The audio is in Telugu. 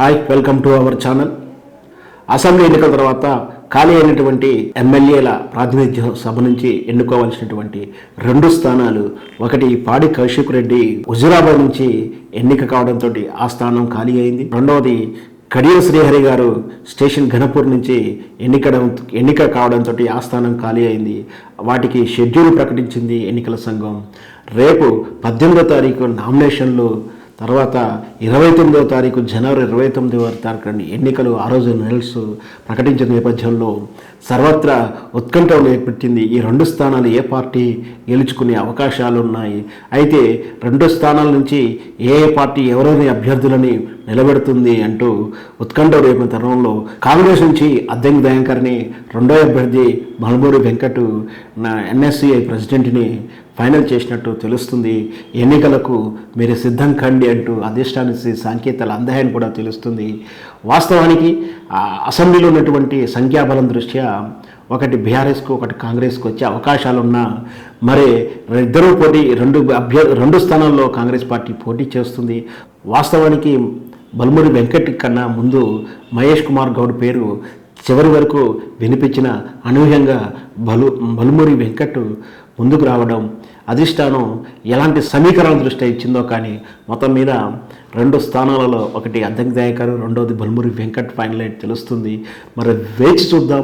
Hi, welcome to our channel. Assembly ఎన్నికల తర్వాత ఖాళీ అయినటువంటి ఎమ్మెల్యేల ప్రాతినిధ్య సభ నుంచి ఎన్నుకోవాల్సినటువంటి 2 స్థానాలు, ఒకటి పాడి కౌశిక్ రెడ్డి హుజురాబాద్ నుంచి ఎన్నిక కావడంతో ఆ స్థానం ఖాళీ అయింది. రెండవది కడియం శ్రీహరి గారు స్టేషన్ ఘనపూర్ నుంచి ఎన్నిక కావడంతో ఆ స్థానం ఖాళీ అయింది. వాటికి షెడ్యూల్ ప్రకటించింది ఎన్నికల సంఘం. రేపు 18వ తారీఖు నామినేషన్లు, తర్వాత 29వ తారీఖు జనవరి 29వ తారీఖు ఎన్నికలు ఆ రోజు రిజల్ట్స్ ప్రకటించిన నేపథ్యంలో సర్వత్రా ఉత్కంఠ ఏర్పట్టింది. ఈ 2 స్థానాలు ఏ పార్టీ గెలుచుకునే అవకాశాలు ఉన్నాయి, అయితే 2 స్థానాల నుంచి ఏ పార్టీ ఎవరైనా అభ్యర్థులని నిలబెడుతుంది అంటూ ఉత్కంఠ రేపిన తరుణంలో కాంగ్రెస్ నుంచి అద్దంకి దయాకర్ని, రెండో అభ్యర్థి మల్మూరి వెంకట్ ఎన్ఎస్సిఐ ప్రెసిడెంట్ని ఫైనల్ చేసినట్టు తెలుస్తుంది. ఎన్నికలకు మీరు సిద్ధం కండి అంటూ అధిష్టానికి సంకేతాలు అందాయని కూడా తెలుస్తుంది. వాస్తవానికి అసెంబ్లీలో ఉన్నటువంటి సంఖ్యాబలం దృష్ట్యా ఒకటి బీఆర్ఎస్కు, ఒకటి కాంగ్రెస్కు వచ్చే అవకాశాలున్నా మరి ఇద్దరూ పోటీ 2 స్థానాల్లో కాంగ్రెస్ పార్టీ పోటీ చేస్తుంది. వాస్తవానికి మల్మూరి వెంకట్ కన్నా ముందు మహేష్ కుమార్ గౌడ్ పేరు చివరి వరకు వినిపించిన అనూహ్యంగా మల్మూరి వెంకట్ ముందుకు రావడం అధిష్టానం ఎలాంటి సమీకరణల దృష్ట్యా ఇచ్చిందో కానీ మొత్తం మీద 2 స్థానాలలో ఒకటి అద్దంకి దయాకర్, రెండోది మల్మూరి వెంకట్ ఫైనల్ తెలుస్తుంది. మరి వేచి చూద్దాం